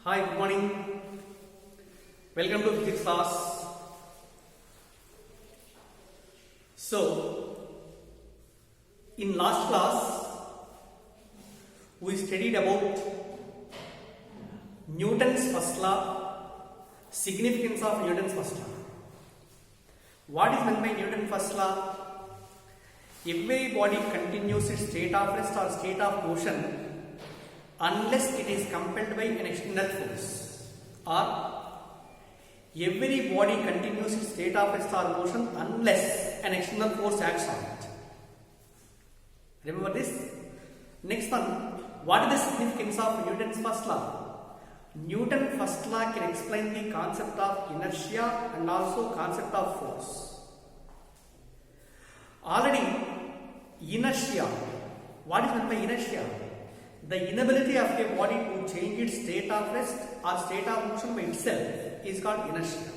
Hi, good morning. Welcome to physics class. So, in last class, we studied about Newton's first law, significance of Newton's first law. What is meant by Newton's first law? Every body continues its state of rest or state of motion unless it is compelled by an external force, or every body continues its state of rest or motion unless an external force acts on it. Remember this? Next one, what is the significance of Newton's first law? Newton's first law can explain the concept of inertia and also concept of force. Already, inertia. What is meant by inertia? The inability of a body to change its state of rest or state of motion by itself is called inertia.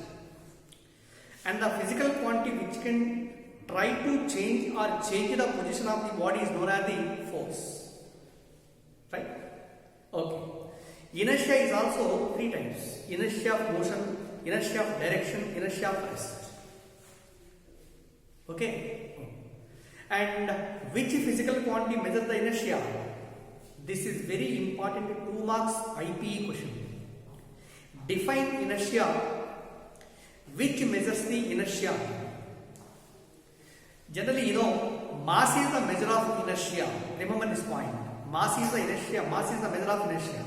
And the physical quantity which can try to change the position of the body is known as the force. Right? Okay. Inertia is also three types: inertia of motion, inertia of direction, inertia of rest. Okay? And which physical quantity measures the inertia? This is very important 2 marks IPE question. Define inertia. Which measures the inertia? Generally, mass is the measure of inertia. Remember this point. Mass is the inertia. Mass is the measure of inertia.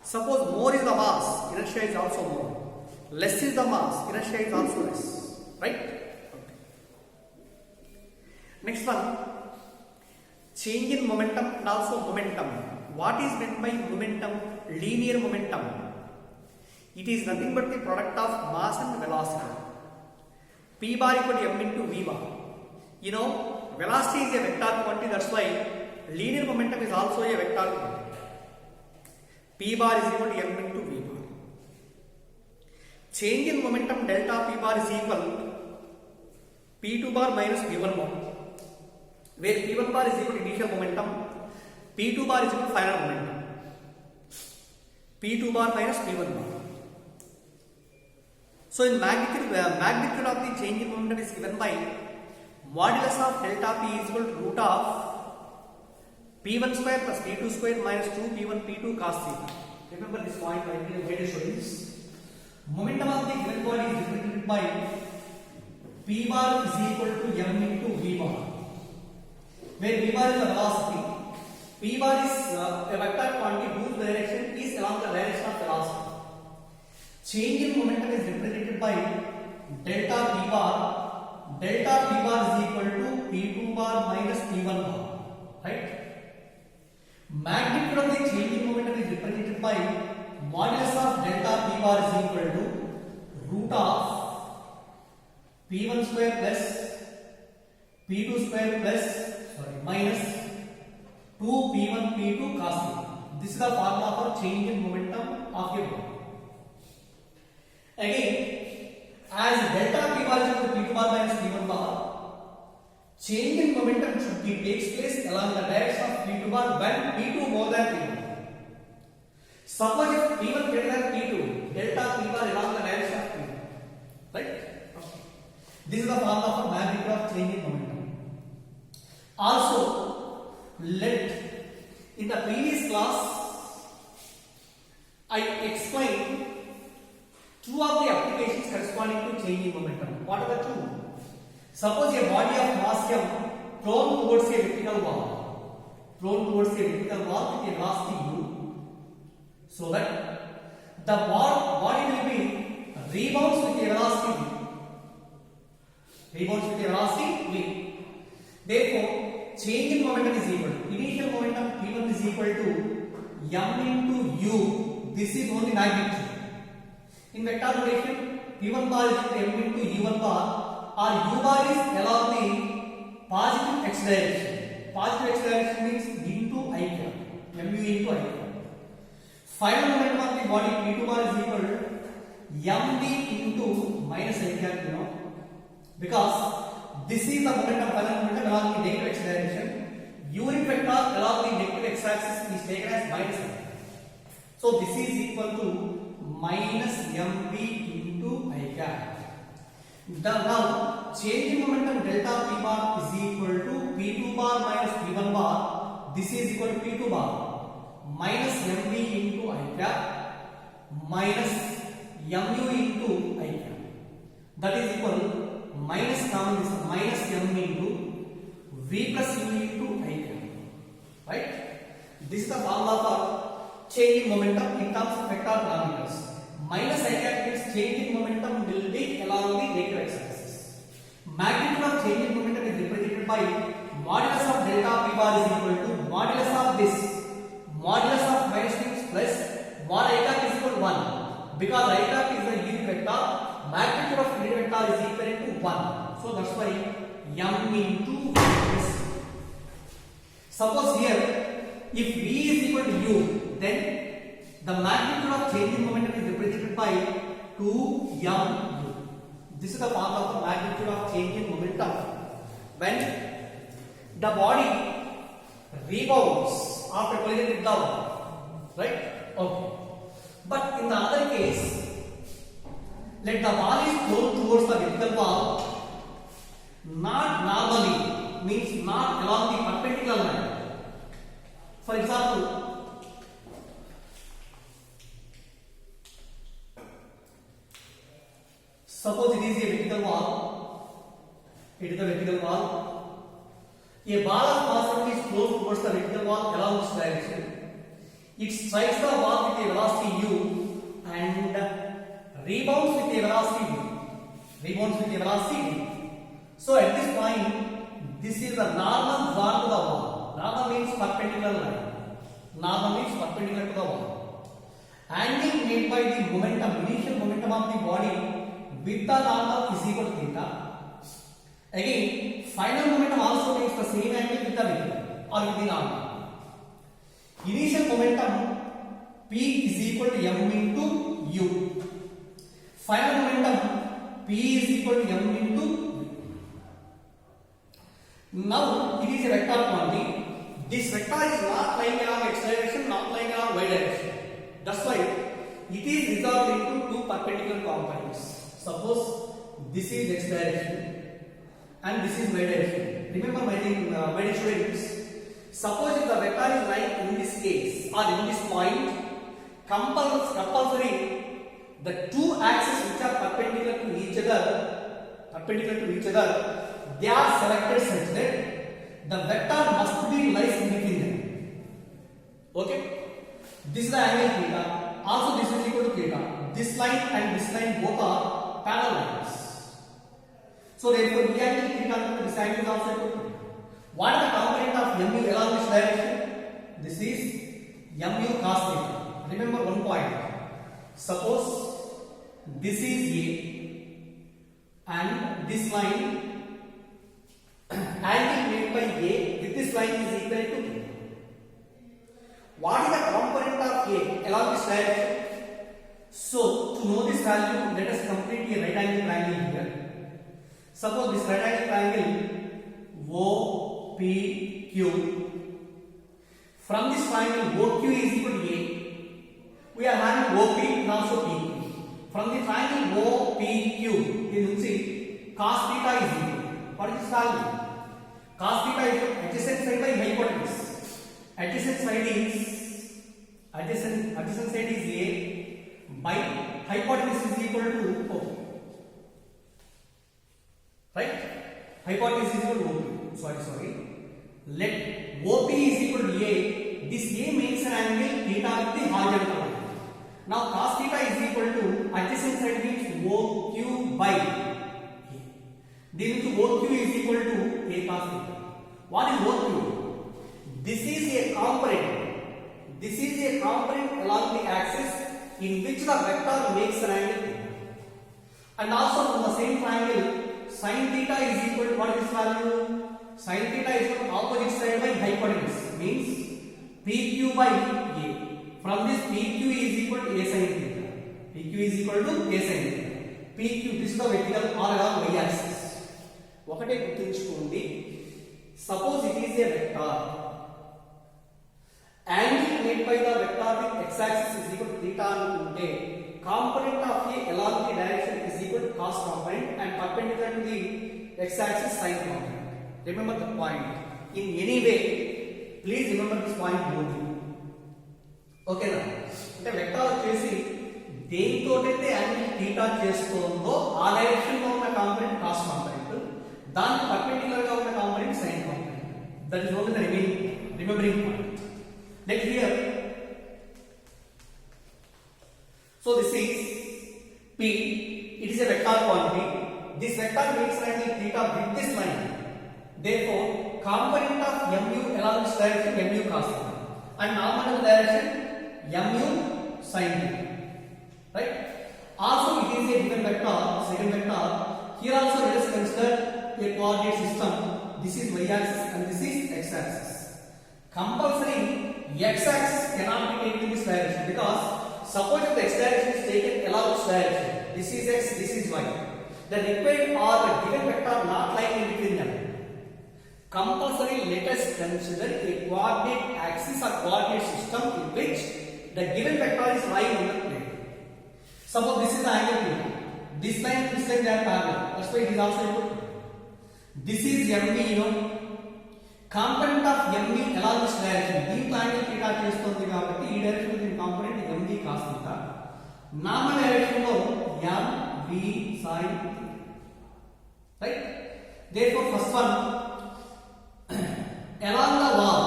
Suppose more is the mass, inertia is also more. Less is the mass, inertia is also less. Right? Okay. Next one. Change in momentum and also momentum. What is meant by momentum? Linear momentum. It is nothing but the product of mass and velocity. P bar equal to m into v bar. Velocity is a vector quantity, that's why linear momentum is also a vector quantity. P bar is equal to m into v bar. Change in momentum delta P bar is equal P2 bar minus P1 bar, where P1 bar is equal to initial momentum, P2 bar is equal to final momentum. P2 bar minus P1 bar. So in magnitude of the change in momentum is given by modulus of delta P is equal to root of P1 square plus P2 square minus 2 P1 P2 cos theta. Remember this point, I will write show this. Momentum of the given body is represented by P bar is equal to m into v bar, where v bar is the velocity. P bar is a vector quantity whose direction is along the direction of velocity. Change in momentum is represented by delta P bar. Delta P bar is equal to P2 bar minus P1 bar. Right? Magnitude of the change in momentum is represented by modulus of delta P bar is equal to root of P1 square plus P2 square minus 2 P1 P2 cos theta. This is the formula for change in momentum of a body. Again, as delta P bar is equal to P2 bar minus P1 bar, change in momentum should takes place along the direction of P2 bar when P2 more than P1. Suppose if P1 greater than P2, delta P bar along the direction of P1. Right? Okay. This is the formula for magnitude of change in momentum. Also, in the previous class, I explained 2 of the applications corresponding to change in momentum. What are the 2? Suppose a body of mass m thrown towards a vertical wall, with a velocity u, so that the body will be rebounds with a velocity v. Therefore, change in momentum is equal to initial momentum P1 is equal to m into u. This is only magnitude. In vector notation, P1 bar is equal to m into u1 bar, or u bar is along the positive x direction. Positive x direction means into I cap, mu into I cap. Final momentum of the body P2 bar is equal to mv into minus I cap, because this is the momentum, final momentum along the negative x direction. Unit vector along the negative x axis is taken as minus I. So this is equal to minus mv into I cap. Now change in momentum delta p bar is equal to p2 bar minus p1 bar. This is equal to p2 bar minus mv into I cap minus mu into I cap. That is equal minus common is minus m into v plus u into I cap. Right? This is the formula for change in momentum in terms of vector parameters. Minus I cap means change in momentum will be along the negative x-axis. Magnitude of change in momentum is represented by modulus of delta p bar is equal to modulus of this modulus of minus things plus mod I cap is equal to 1. Because I cap is a unit vector, magnitude of unit vector is equal to 1. So that's why m into this. Suppose here if v is equal to u, then the magnitude of change in momentum is represented by 2mu. This is the formula for magnitude of change in momentum when the body rebounds after collision with the wall, right? Okay. But in the other case, let the ball is thrown towards the vertical wall, not normally, means not along the perpendicular line. For example, suppose it is a vertical wall. It is a vertical wall. A ball of mass is thrown towards the vertical wall along this direction. It strikes the wall with a velocity u and rebounds with a velocity v. So at this point, this is the normal drawn to the wall. Normal means perpendicular line. Normal means perpendicular to the wall. Angle made by the momentum, initial momentum of the body with the normal is equal to theta. Again, final momentum also makes the same angle with the vertical or with the normal. Initial momentum p is equal to m into u. Final momentum p is equal to m into v. Now it is a vector quantity. This vector is not lying along x direction, not lying along y direction. That's why it is resolved into two perpendicular components. Suppose this is x direction and this is y direction. Remember my dear students, suppose if the vector is lying in this case or in this point, compulsory the two axes which are perpendicular to each other, they are selected such that the vector must be lies in between them. Okay? This is the angle theta. Also this is equal to theta. This line and this line both are parallel lines. So therefore, the angle theta and this angle is also equal to theta. What is the component of mu along this direction? This is mu cos theta. Remember one point. Suppose this is A and this line angle made by A with this line is equal to B. What is the component of A along this direction? So to know this value, let us complete a right angle triangle here. Suppose this right angle triangle OPQ. From this triangle OQ is equal to A. We are having OP and also PQ. From the triangle OPQ, you will see cos theta is equal. What is this value? Cos theta is adjacent side by hypotenuse. Adjacent side is A by hypotenuse is equal to O. Right? Hypotenuse is equal to OP. Sorry. Let OP is equal to A. This A makes an angle theta with the horizontal line. Now cos theta is equal to adjacent side means OQ by A. Then OQ is equal to A cos theta. What is OQ? This is a component along the axis in which the vector makes an angle theta. And also from the same triangle, sin theta is equal to what is this value? Sin theta is equal to opposite side by hypotenuse means PQ by A. From this PQ is equal to A sin theta. PQ is equal to A sin theta. PQ, this is the vertical or along y axis. ఒకటే గుర్తుంచుకోండి, suppose it is a vector, angle made by the vector with x-axis is equal to theta అనుకుంటే component of a along the direction is equal to cos component and perpendicular to the x-axis sin component. Remember the point. In any way, please remember this point only. Okay na? అంటే vector వచ్చేసి దేనితోటైతే angle theta చేస్తుందో ఆ direction లో ఉన్న component cos component, దానికి perpendicular గా ఉన్న component sin component. That is only the remembering point. Next here, so this is P, it is a vector quantity. This vector makes an angle theta with this line. Therefore, component of mu along this direction mu cos theta and normal direction mu sin theta. Right? Also, it is a given vector, second vector. Here also let us consider a coordinate system. This is y-axis and this is x-axis. Compulsory x-axis cannot be taken in this direction because suppose if the x-direction is taken along this direction, this is x, this is y. The required or the given vector not lying in between them. Compulsory let us consider a coordinate axis or coordinate system in which the given vector is lying on the plane. Suppose this is the angle theta. This line they are parallel. That's why it is also equal. This is MV, you know. Component of MV along this direction. This angle theta చేస్తుంది కాబట్టి ఈ direction లో దీని component MV cos theta. Normal direction లో MV sin theta. Right? Therefore, first one along the wall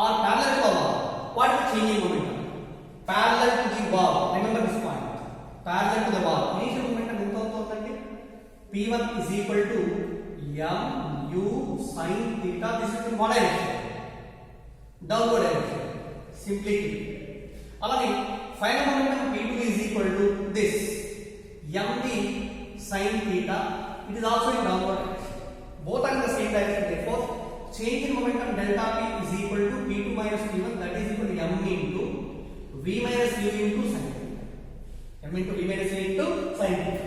or parallel to the wall. What is the changing momentum? Parallel to the wall. Remember this point. Parallel to the wall. Initial momentum ఎంత అవుతుందండి? P1 is equal to mu sin theta. This is in what direction? Downward direction. Simply. అలాగే final momentum P2 is equal to this mv sin theta. It is also in downward direction. Both are in the same direction. Therefore, change in momentum delta P is equal to P2 minus P1, that is equal to m into v minus u into sin theta. M into v minus u into sin theta.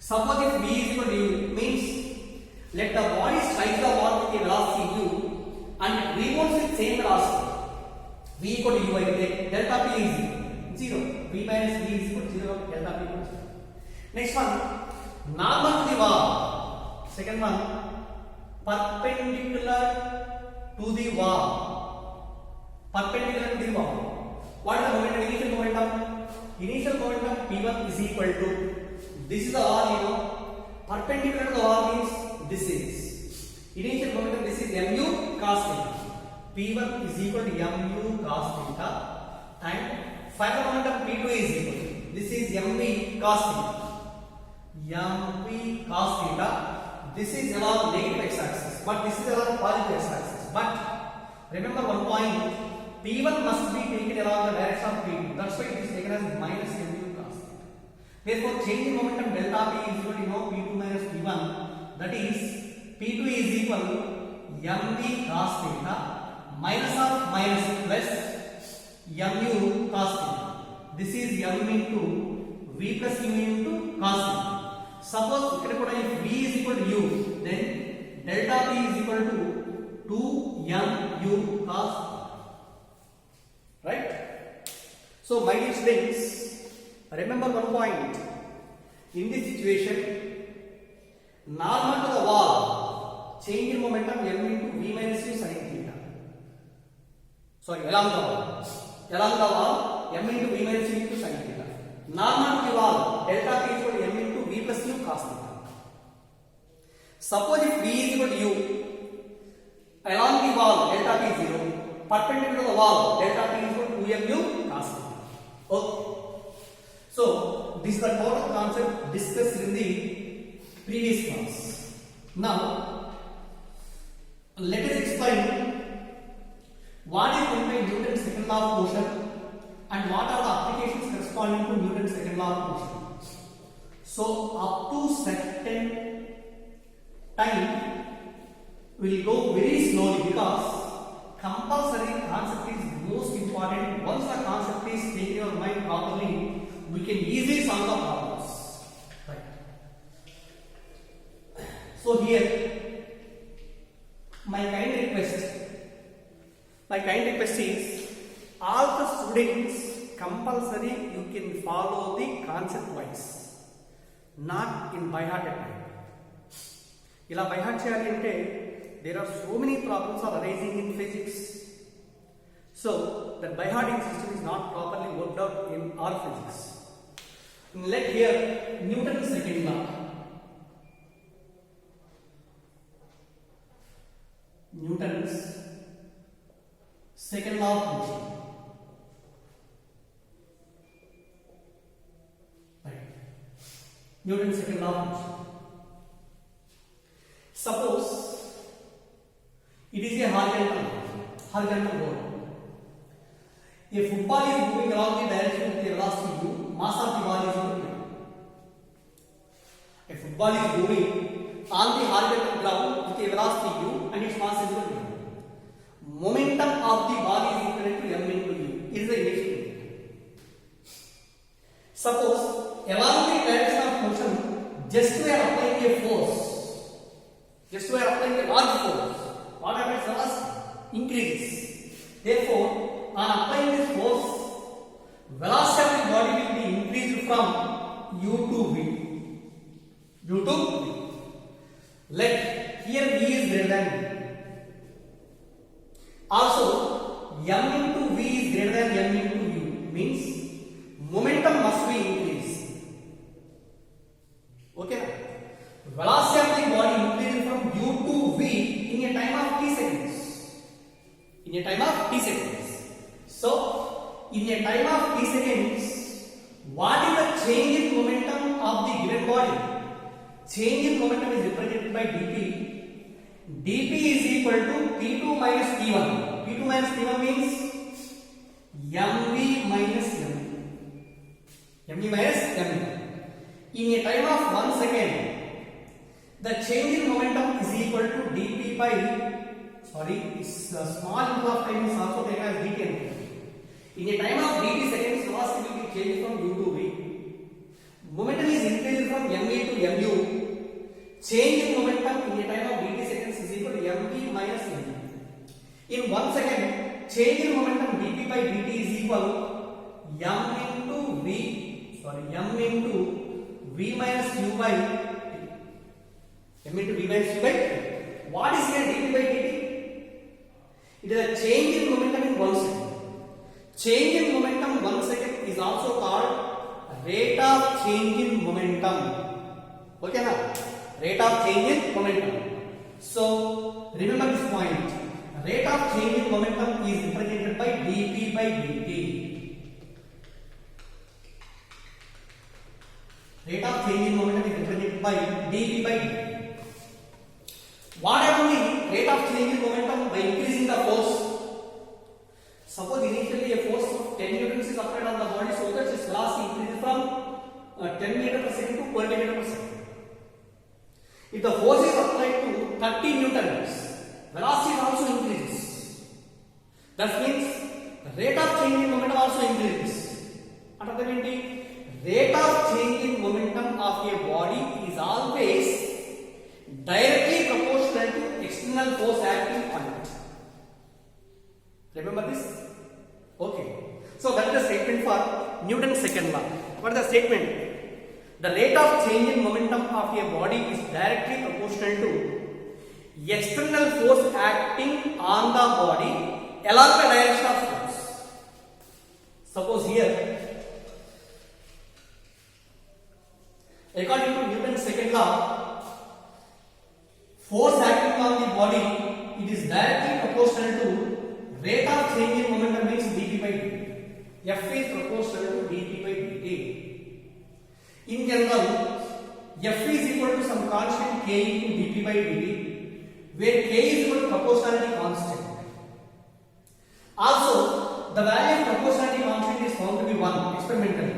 Suppose if v is equal to u, means let the body strike the wall with a velocity u and revolves with same velocity. V equal to u అయితే delta P is 0. V minus v is equal to 0. Delta P equals 0. Next one, normal to the wall. Second one, perpendicular to the wall. Perpendicular to the wall. What is the momentum? Initial momentum. Initial momentum P1 is equal to, this is the wall, you know. Perpendicular to the wall means this is. Initial momentum, this is mu cos theta. P1 is equal to mu cos theta and final momentum P2 is equal to, this is mv cos theta. mv cos theta. This is along negative x-axis, but this is along positive x-axis. But remember one point, P1 must be taken along the direction of P2. That's why it is taken as minus mu cos theta. Therefore, change in momentum delta P is equal to P2 minus P1. That is, P2 is equal to mv cos theta minus of minus plus mu cos theta. This is m into v plus u into cos theta. Suppose ఇక్కడ కూడా if v is equal to u, then delta p is equal to 2mu cos theta. Right? So my dear students, remember one point. In this situation, normal to the wall, change in momentum m into v minus u sin theta. Sorry, along the wall, m into v minus u into sin theta. Normal to the wall, delta p is equal to m into v plus u cos theta. Suppose if v is equal to u, along the wall, delta p is 0. Perpendicular to the wall, delta p is equal to 2mu cos theta. Okay. So, this is the total concept discussed in the previous class. Now, let us explain what is Newton's second law of motion and what are the applications corresponding to Newton's second law of motion. So, up to certain time, we will go very slowly because compulsory concept is most important. Once the concept is taken in your mind properly, we can easily solve the problems. Right. So here, my My kind request is all the students compulsory you can follow the concept wise, not in by heart type. ఇలా by heart చేయాలి అంటే there are so many problems are arising in physics. So that by hearting system is not properly worked out in our physics. Let here Newton's second law. Newton's second law of motion. Right. Newton's second law of motion. Suppose it is a horizontal board. A football is moving along the direction with a velocity u, mass of the ball is equal to m. A football is moving on the horizontal ground with a velocity u and its mass is equal to m. Momentum of the ball is equal to m into u. Is the initial momentum. Suppose along the direction of motion, just we are applying a force. Just we are applying a large force. What happens? Velocity increases. Therefore, on applying this force, velocity of the body will be increased from u to v. U to v. Let here v is greater than v. Also, m into v is greater than m into u. Means momentum must be increased. Okay. Velocity of the body increases from u to v in a time of t seconds. In a time of t seconds. So, in a time of t seconds, what is the change in momentum of the given body? Change in momentum is represented by dp. dp is equal to p2 minus p1. p2 minus p1 means mv minus mv. mv minus mv. In a time of 1 second, the change in momentum is equal to dp by, this small interval of time is also taken as dt. In a time of dt seconds, velocity will be changed from u to v. Momentum is increased from ma to mu. Change in momentum in a time of dt seconds is equal to mv minus mv. In 1 second, change in momentum dp by dt is equal m into v minus u by m into v minus u by t. What is here dp by dt? It is a change in momentum in 1 second. Change in momentum 1 second is also called rate of change in momentum. Okay na? Rate of change in momentum. So remember this point. Rate of change in momentum is represented by dp by dt. Rate of change in momentum is represented by dp by dt. What happens in rate of change in momentum by increasing the force? Suppose initially a force of 10 newtons is applied on the body, so that its velocity increases from 10 meter per second to 20 meter per second. If the force is applied to 30 newtons, velocity also increases. That means the rate of change in momentum also increases. Another rate of change in momentum of a body is always directly proportional to external force acting on it. Remember this? Okay. So that is the statement for Newton's second law. What is the statement? The rate of change in momentum of a body is directly proportional to external force acting on the body along the direction of force. Suppose here, according to Newton's second law, force acting on the body, it is directly proportional to rate of change in momentum means dp by dt. F is proportional to dp by dt. In general, F is equal to some constant k into dp by dt, where k is equal to proportionality constant. Also, the value of proportionality constant is found to be 1 experimentally.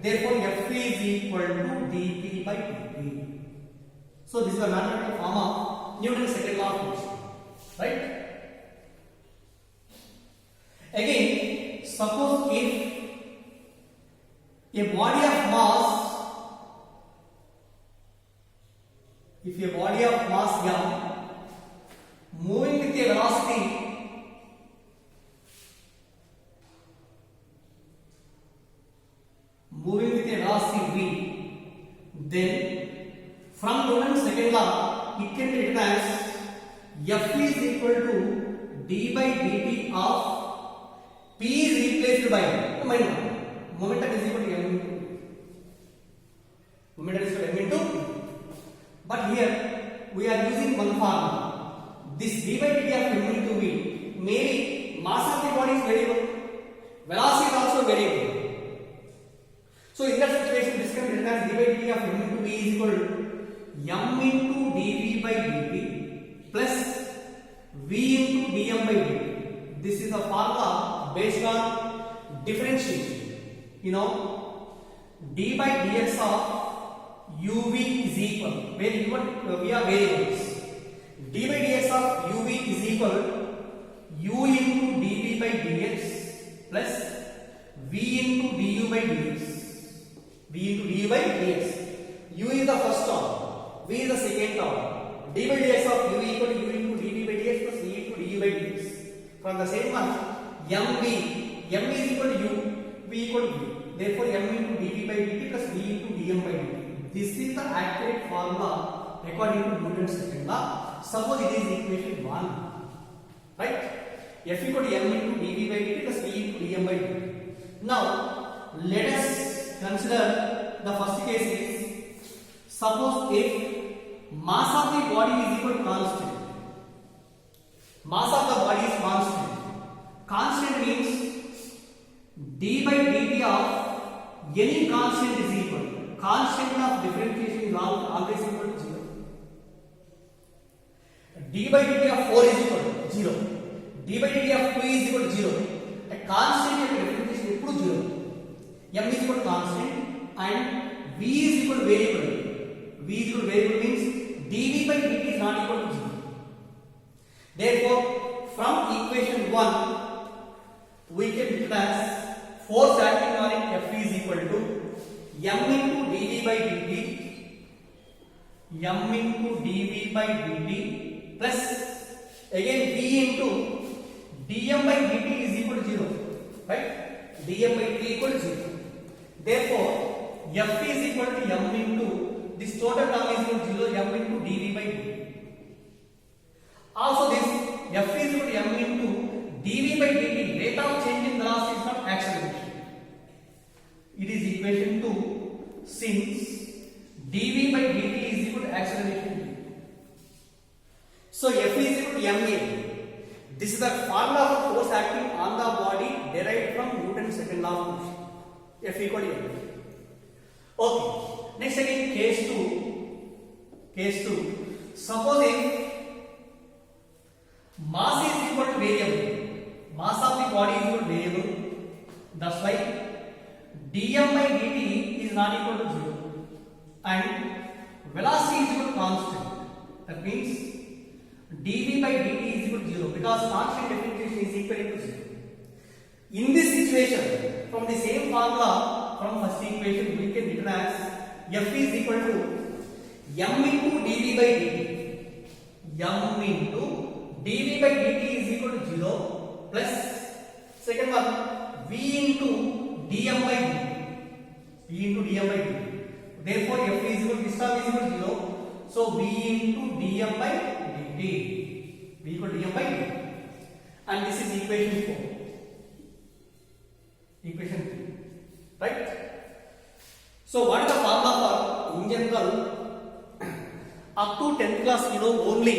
Therefore, F is equal to dp by dt. So, this is a mathematical form of Newton's second law of motion. Right? Again, suppose if a body of mass m moving with a velocity written as F is equal to d by dt of P is replaced by momentum is equal to m into momentum is equal to m into, but here we are using one formula. This d by dt of m into v, maybe mass of the body is variable, velocity is also variable. So in that situation, this can be written as d by dt of m into v is equal to m into dv by dt plus v into dm by dt. This is the formula based on differentiation. You know, d by dx of uv is equal, where we are variables. d by dx of uv is equal u into dv by dx plus v into du by dx. v into du by dx. U is the first term, v is the second term. d by dx of u equal to u into dv by dx plus v into du by dx. From the same one, mv, m is equal to u, v equal to v. Therefore, m into dv by dt plus v into dm by dt. This is the accurate formula according to Newton's second law. Suppose it is equation 1, right? F equal to m into dv by dt plus v into dm by dt. Now, let us consider the first case is, suppose if mass of the body is equal to constant. Mass of the body is constant. Constant means d by dt of any constant is equal. Constant of differentiation is always equal to 0. d by dt of 4 is equal to 0. d by dt of 2 is equal to 0. A constant of differentiation is equal to 0. M is equal to constant and v is equal to variable. V is equal to variable means dv by dt is not equal to 0. Therefore, from equation 1, we can write as force acting on it F is equal to m into dv by dt, m into dv by dt plus again v into dm by dt is equal to 0, right? dm by dt equal to 0. Therefore, F is equal to m into this total term is equal to 0, m into dv by dt. Also, this F is equal to m into dv by dt, rate of change in velocity is not acceleration. It is equation 2 since dv by dt is equal to acceleration. So F is equal to ma. This is the formula for force acting on the body derived from Newton's second law of motion. F equal to ma. Okay. Next again, case 2. Case 2. Suppose if mass is equal to variable, mass of the body is equal to variable, that's why dm by dt is not equal to 0 and velocity is equal to constant. That means dv by dt is equal to 0 because constant differentiation is equal to 0. In this situation, from the same formula from first equation, we can written as F is equal to m into dv by dt. M into dv by dt is equal to 0 plus second one v into dm by dt. V into dm by dt. Therefore, F is equal to this term is equal to 0. So v into dm by dt. V equal to dm by dt. And this is equation 4. Equation 3. Right? So what is the formula for, in general, up to 10th class you know only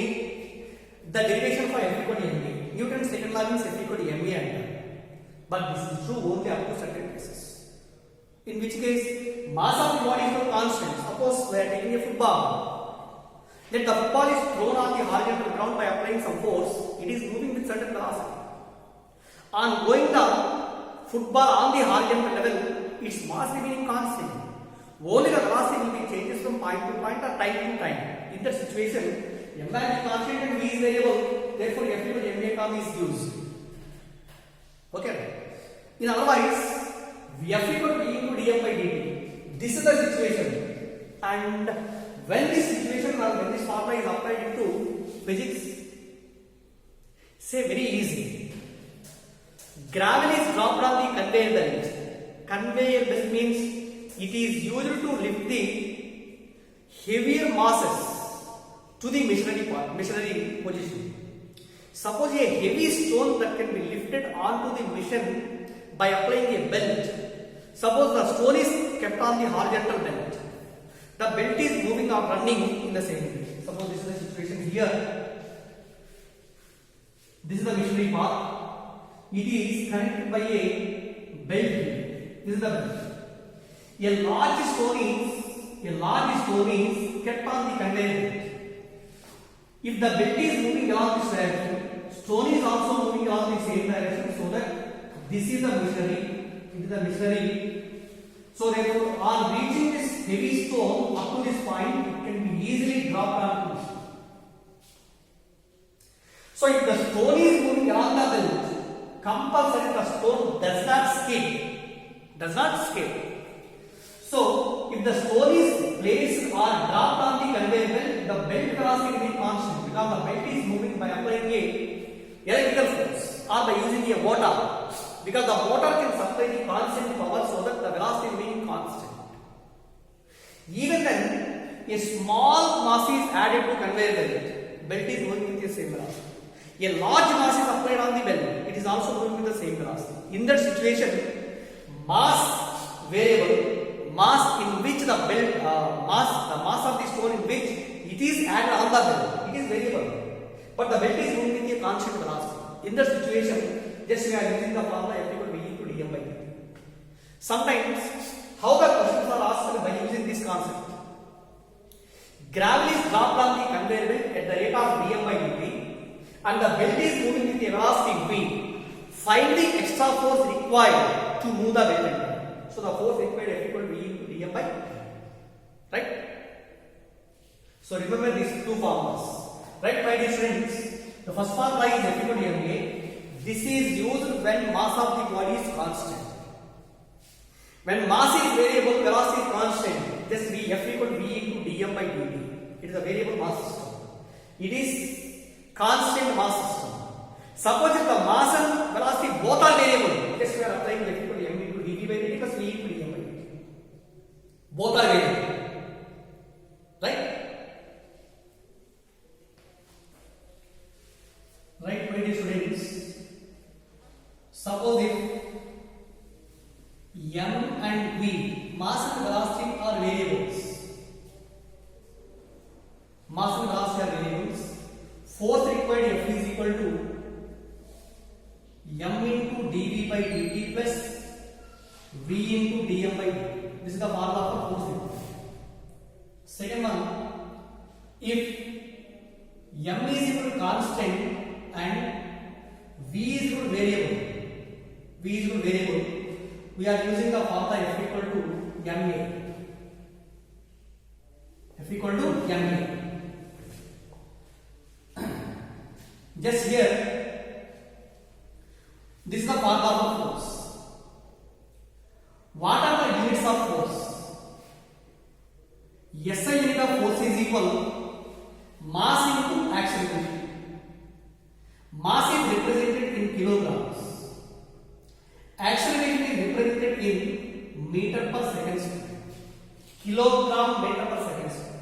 the derivation for F equal to ma. Newton's second law means F equal to ma and that. But this is true only up to certain cases. In which case, mass of the body is equal to constant. Suppose we are taking a football. Then the football is thrown on the horizontal ground by applying some force. It is moving with certain velocity. On going down, football on the horizontal level, its mass remaining constant. Only the velocity will be changes from point to point or time to time. In that situation, m is constant and v is variable. Therefore, F equal to ma term is used. Okay. In otherwise, F equal to v into dm by dt. This is the situation. And when this situation or when this formula is applied into physics, say very easy. Gravel is dropped on the conveyor belt. Conveyor belt means it is used to lift the heavier masses to the machinery position. Suppose a heavy stone that can be lifted onto the machine by applying a belt. Suppose the stone is kept on the horizontal belt. The belt is moving or running in the same way. Suppose this is the situation here. This is the machinery part. It is connected by a belt here. This is the belt. A large stone is kept on the conveyor belt. If the belt is moving along this direction, stone is also moving along the same direction, so that this is the machinery. It is the machinery. So therefore, on reaching this heavy stone up to this point, it can be easily dropped onto the machine. So if the stone is moving along the belt, compulsory the stone does not skip. Does not skip. So if the stone is placed or dropped on the conveyor belt, the belt velocity will be constant because the belt is moving by applying a electrical force or by using a motor. Because the motor can supply the constant power so that the velocity will be constant. Even then, a small mass is added to conveyor belt. Belt is moving with the same velocity. A large mass is applied on the belt. It is also moving with the same velocity. In that situation, mass variable, mass in which the belt, the mass of the stone in which it is added on the belt, it is variable. But the belt is moving with a constant velocity. In that situation, just we are using the formula F equal to V into dm by dt. Sometimes, how the questions are asked by using this concept. Gravel is dropped on the conveyor belt at the rate of dm by dt, and the belt is moving with a velocity v. Find the extra force required to move the belt. So the force required F equal to V into dm by dt. Right? So remember these two formulas. Right, my dear students? The first formula is F equal to ma. This is used when mass of the body is constant. When mass is variable, velocity is constant. Just be F equal to V into dm by dt. It is a variable mass system. It is constant mass system. Suppose if the mass and velocity both are variable, just we are applying F equal to m into dv by dt plus V into dm by dt. Both are variable. Right? Right, my dear students? Suppose if m and v, mass and velocity are variables. Mass and velocity are variables. Force required F is equal to m into dv by dt plus v into dm by dt. This is the formula for force required. Second one, if m is equal to constant and v is equal to variable, we are using the formula F equal to ma. F equal to ma. Just here, this is the formula of force. What are the units of force? SI unit of force is equal mass into acceleration. Mass is represented in kilograms. Acceleration is represented in meter per second square. Kilogram meter per second square.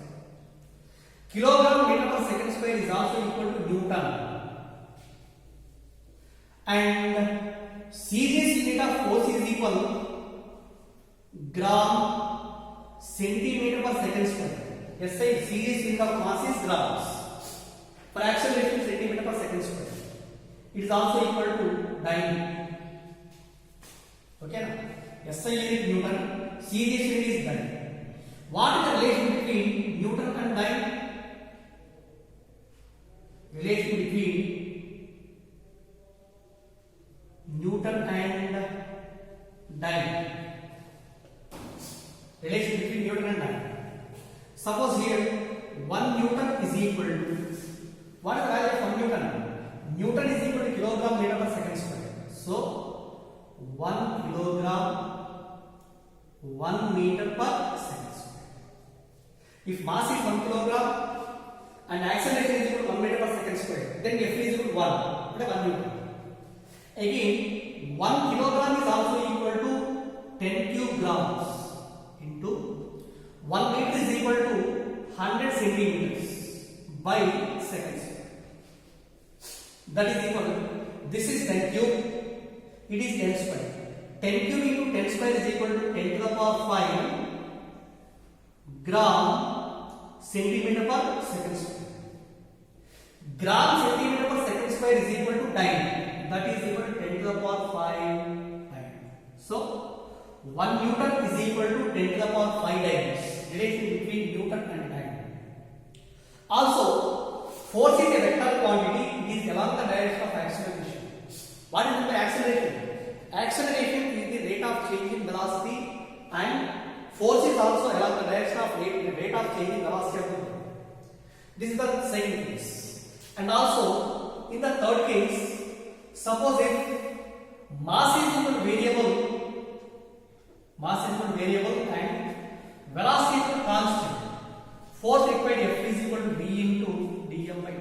Kilogram meter per second square is also equal to Newton. And series unit of force is equal gram centimeter per second square. SI series unit of mass is grams. For acceleration, centimeter per second square. It is also equal to dyne. Okay now? SI unit Newton, series unit is dyne. What is the relation between Newton and dyne? Relation between Newton and dyne. Relation between Newton and dyne. Suppose here 1 Newton is equal to, what is the value of 1 Newton? Newton is equal to kilogram meter per second square. So 1 kilogram 1 meter per second square. If mass is 1 kilogram and acceleration is equal to 1 meter per second square, then F is equal to 1. 1 Newton. Again, 1 kilogram is also equal to 10 cube grams into 1 meter is equal to 100 centimeters by second square. That is equal to, this is 10 cube, it is 10 square. 10 cube into 10 square is equal to 10 to the power 5 gram centimeter per second square. Gram centimeter per second square is equal to time. That is equal to 10 to the power 5 time. So 1 Newton is equal to 10 to the power 5 times. Relation between Newton and time. Also, force is a vector quantity. It is along the direction of acceleration. What is the acceleration? Acceleration is the rate of change in velocity, and force is also along the direction of rate of change in velocity of the body. This is the second case. And also, in the third case, suppose if mass is equal to variable and velocity is constant, force required F is equal to V into dm by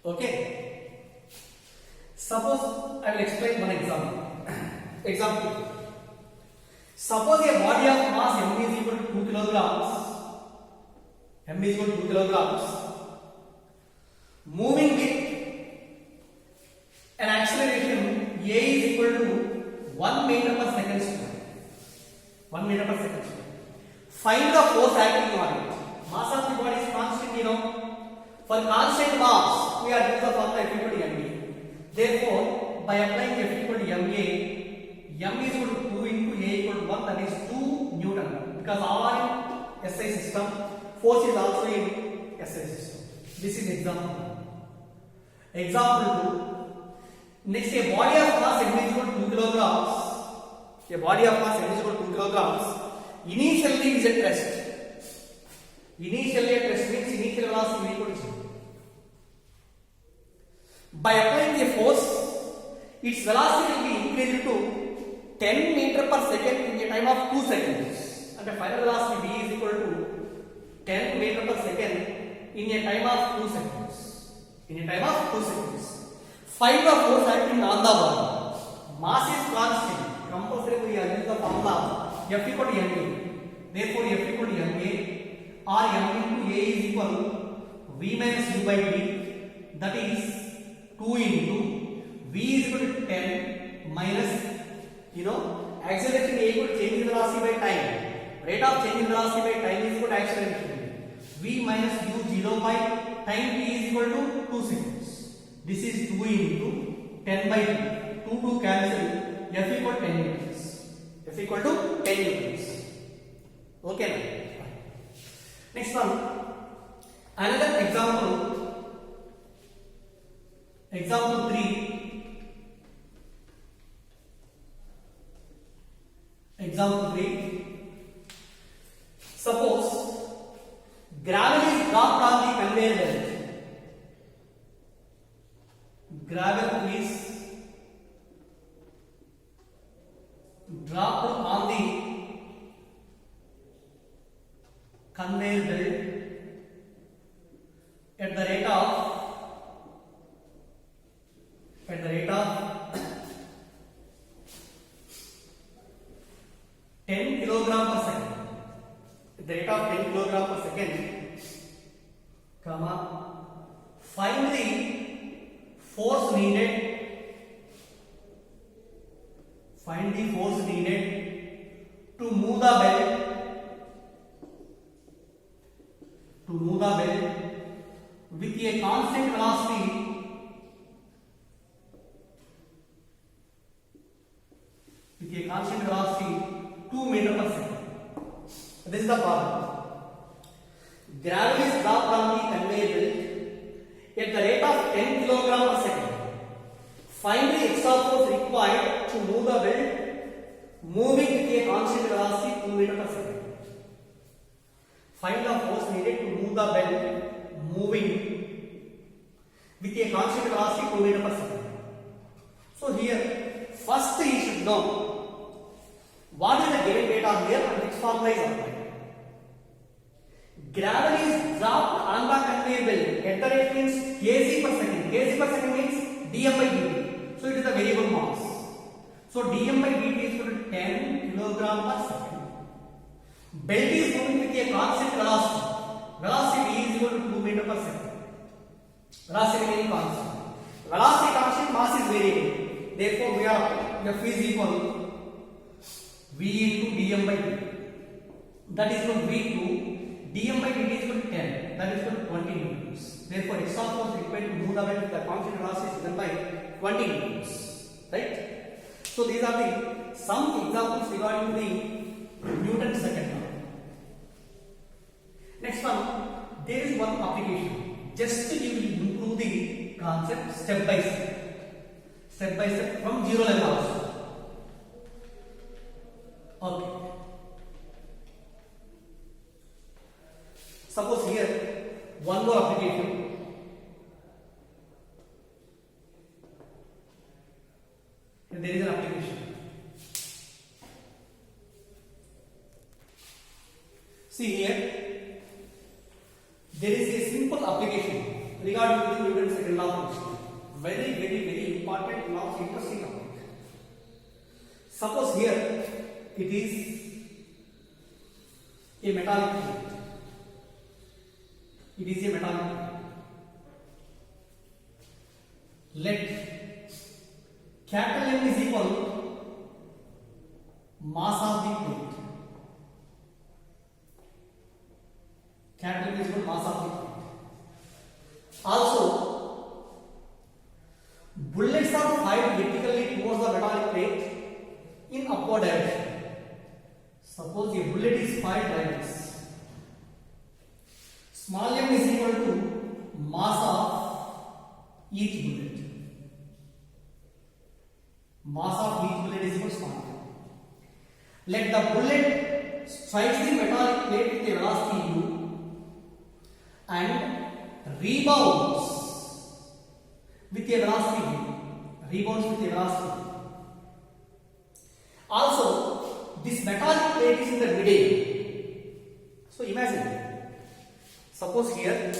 okay. Suppose I will explain one example. Suppose a body of mass m is equal to 2 kilograms. Moving with an acceleration a is equal to 1 meter per second square. Find the force acting on it. Mass of the body is constant, For constant mass, we are using the formula F equal to ma. Therefore, by applying F equal to ma, m is equal to 2 into a equal to 1, that is 2 Newton. Because all are in SI system, force is also in SI system. This is example 1. Example 2. Next, a body of mass m is equal to 2 kilograms. Initially is at rest. Initially at rest means initial velocity is equal to 0. By applying a force, its velocity will be increased to 10 meter per second in a time of 2 seconds. And the final velocity v is equal to 10 meter per second in a time of 2 seconds. Find the force acting on the body. Mass is constant. Compulsory we are using the formula F equal to ma. Therefore, F equal to ma or m into a is equal to v minus u by v. That is 2 into v is equal to 10 minus acceleration a equal to change in velocity by time. Rate of change in velocity by time is equal to acceleration. V minus u 0 by time t is equal to 2 seconds. This is 2 into 10 by 2. 2 cancel. F equal to 10 newtons. Okay now. Next one. Another example. Example 3. Suppose gravel is dropped on the conveyor belt. Gravel is dropped on the conveyor belt at the rate of 10 kilogram per second. At the rate of 10 kilogram per second, find the force needed. To move the belt with a constant velocity 2 meter per second. This is the problem. Gravel is dropped on the conveyor belt at the rate of 10 kilogram per second. Find the extra force required to move the belt moving with a constant velocity 2 meter per second. Find the force needed to move the belt moving with a constant velocity 2 meter per second. So here, first you should know what is the given data here and which formula is applied. Gravel is dropped on the conveyor belt at the rate means kg per second. Kg per second means dm by dt. So it is a variable mass. So dm by dt is equal to 10 kilogram per second. Belt is moving with a constant velocity. Velocity is equal to 2 meter per second. Velocity is constant. Velocity constant, mass is variable. Therefore, we are F is equal V into dm by dt. That is equal to V to dm by dt is equal to 10. That is equal to 20 newtons. Therefore, x of force required to move the belt with the constant velocity is given by 20 newtons. Right? So these are the some examples regarding the Newton's second law. Next one, there is one application. Just you will improve the concept step by step from zero level also. Okay. Suppose here one more application. Here there is an application. See here, there is a simple application regarding the Newton's second law of motion. Very important law, interesting topic. Suppose here it is a metallic plate. It is a metallic plate. Let capital M is equal mass of the plate. Capital M is equal mass of the plate. Also, bullets are fired vertically towards the metallic plate in upward direction. Suppose a bullet is fired like this. Small m is equal to mass of each bullet. Mass of each bullet is equal to small m. Let the bullet strikes the metallic plate with a velocity u and rebounds with a velocity v. Also, this metallic plate is in the middle. So imagine, suppose here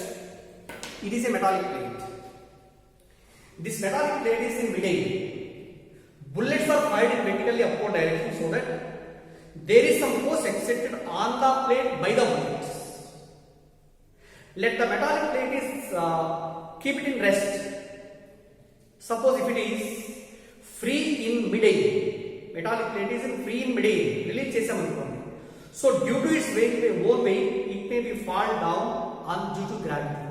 it is a metallic plate. This metallic plate is in middle. Bullets are fired in vertically upward direction so that there is some force exerted on the plate by the bullets. Let the metallic plate is keep it in rest. Suppose if it is free in midair, metallic plate is in free in midair, release chesam anukondi. So due to its weight, own weight, it may be fall down due to gravity.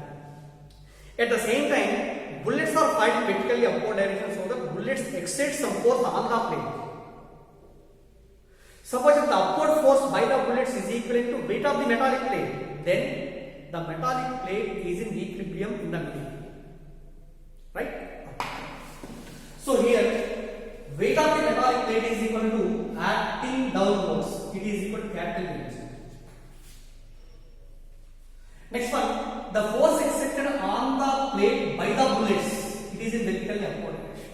At the same time, bullets are fired vertically upward direction so the bullets exert some force on the plate. Suppose if the upward force by the bullets is equivalent to weight of the metallic plate, then the metallic plate is in equilibrium in the middle. Right? So here, weight of the metallic plate is equal to acting downwards. It is equal to capital V. Next one, the force exerted on the plate by the bullets, it is in vertically upward direction.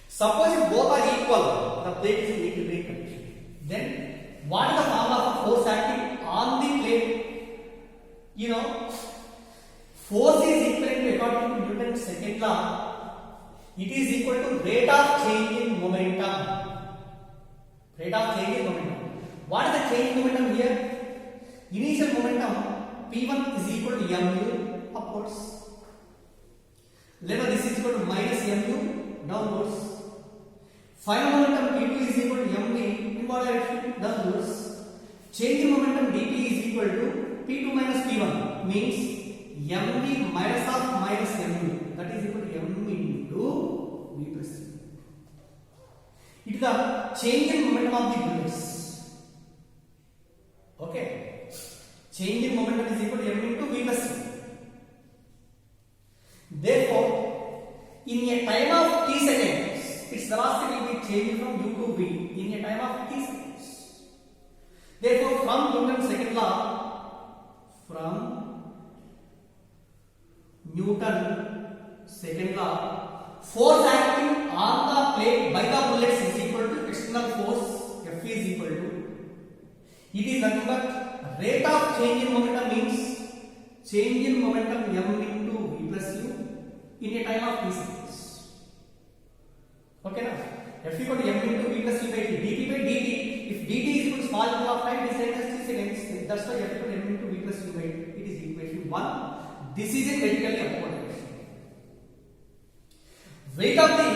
Suppose if both are equal, the plate is in equilibrium condition. Then, what is the formula of force acting on the plate? You know, force is equivalent to, according to Newton's second law, it is equal to rate of change in momentum. Rate of change in momentum. What is the change in momentum here? Initial momentum P1 is equal to mu upwards. Later this is equal to minus mu downwards. Final momentum P2 is equal to mv in what direction? Downwards. Change in momentum dt is equal to P2 minus P1 means mv minus of minus mu, that is equal to m into v plus c. It is the change in momentum of the bullets. Okay, change in momentum is equal to m into v plus c. Therefore, in a time of t seconds, its velocity will be changing from u to v in a time of t seconds. Therefore, from Newton's second law, force acting on the plate by the bullets is equal to external force F is equal to, it is nothing but rate of change in momentum means change in momentum m into v plus u in a time of t seconds. Okay, now F equal to m into v plus u by dt by dt if dt is equal to small interval of time, this time has 3 seconds. That's why you have to put m into v plus u by t. It is equation 1. This is a vertically upward direction. Weight of the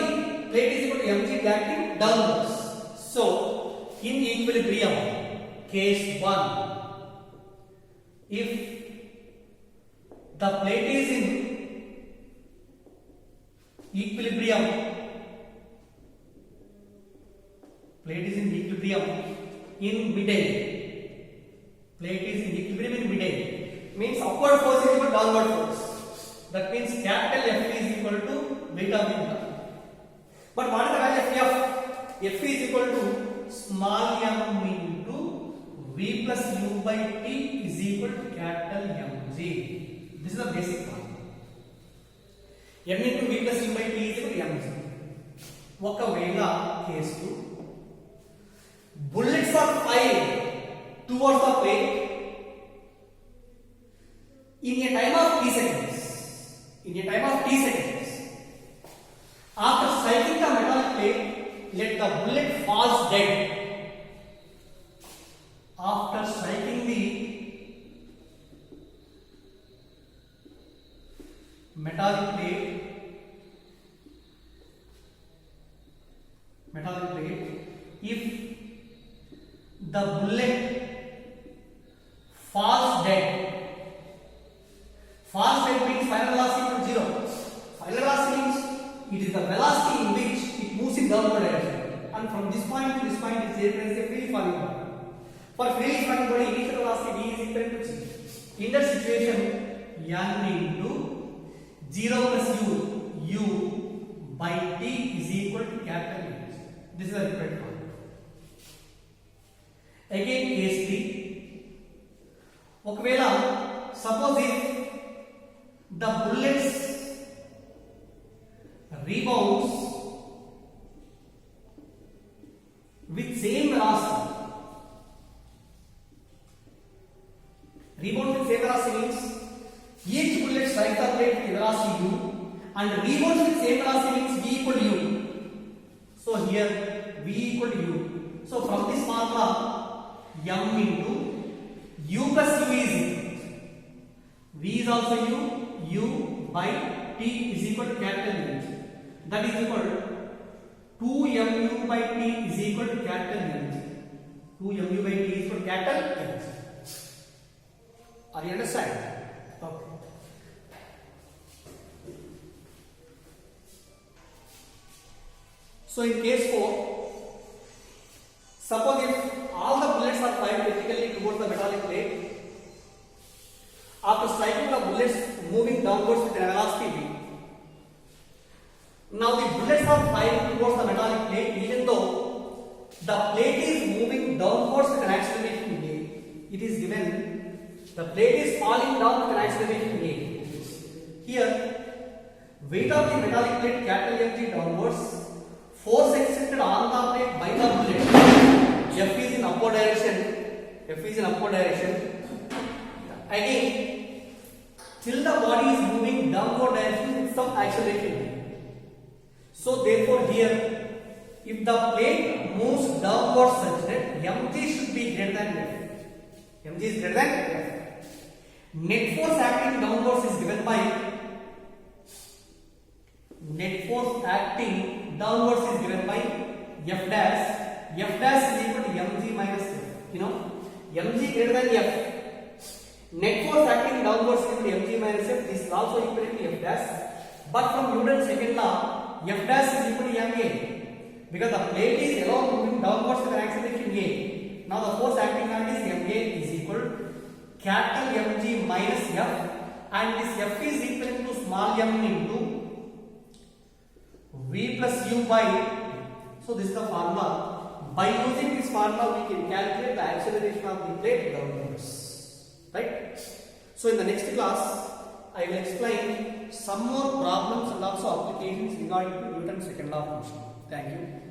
plate is equal to mg acting downwards. So, in equilibrium, case 1, if the plate is in equilibrium, in midair. Plate is in equilibrium in midair. Means upward force is equal to downward force. That means capital F is equal to weight of the block. But what is the value of F? F is equal to small m into v plus u by t is equal to capital Mg. This is the basic formula. M into v plus u by t is equal to Mg. ఒకవేళ case 2, bullets are fired towards the plate in a time of t seconds. After striking the metallic plate, let the bullet falls dead. After striking the metallic plate, if the bullet falls dead means final velocity equal to 0. Final velocity means it is the velocity in which it moves in downward direction, and from this point to this point it is a freely falling body. For freely falling body, initial velocity v is equal to 0. In that situation, n into 0 plus u by t is equal to capital U. This is the required formula. Again, case 3. ఒకవేళ suppose if the bullets rebounds with same velocity. Rebound with same velocity means each bullet strikes the plate with velocity u, and rebounds with same velocity means v equal to u. So here v equal to u. So from this formula, m into u plus u is v is also u by t is equal to capital U. That is equal to 2mu by t is equal to capital U. 2mu by t is equal to capital U. Are you understand? Okay. So in case 4, suppose if all the bullets are fired vertically towards the metallic plate, after striking the bullets moving downwards with a velocity v. Now the bullets are firing towards the metallic plate, even though the plate is moving downwards with an acceleration a. It is given the plate is falling down with an acceleration a. Here, weight of the metallic plate capital Mg downwards, force exerted on the plate by the bullet, F is in upward direction. Again, till the body is moving downward direction with some acceleration. So therefore here, if the plate moves downwards such that Mg should be greater than F. Mg is greater than F. Net force acting downwards is given by F dash. F dash is equal to Mg minus F. Mg greater than F. Net force acting downwards is equal to Mg minus F. This is also equal to F dash. But from Newton's second law, F dash is equal to Ma. Because the plate is along moving downwards with an acceleration A. Now the force acting on this Ma is equal to capital Mg minus F, and this F is equal to small m into v plus u by. So this is the formula. By using this formula, we can calculate the acceleration of the plate downwards. Right? So in the next class, I will explain some more problems and also applications regarding Newton's second law of motion. Thank you.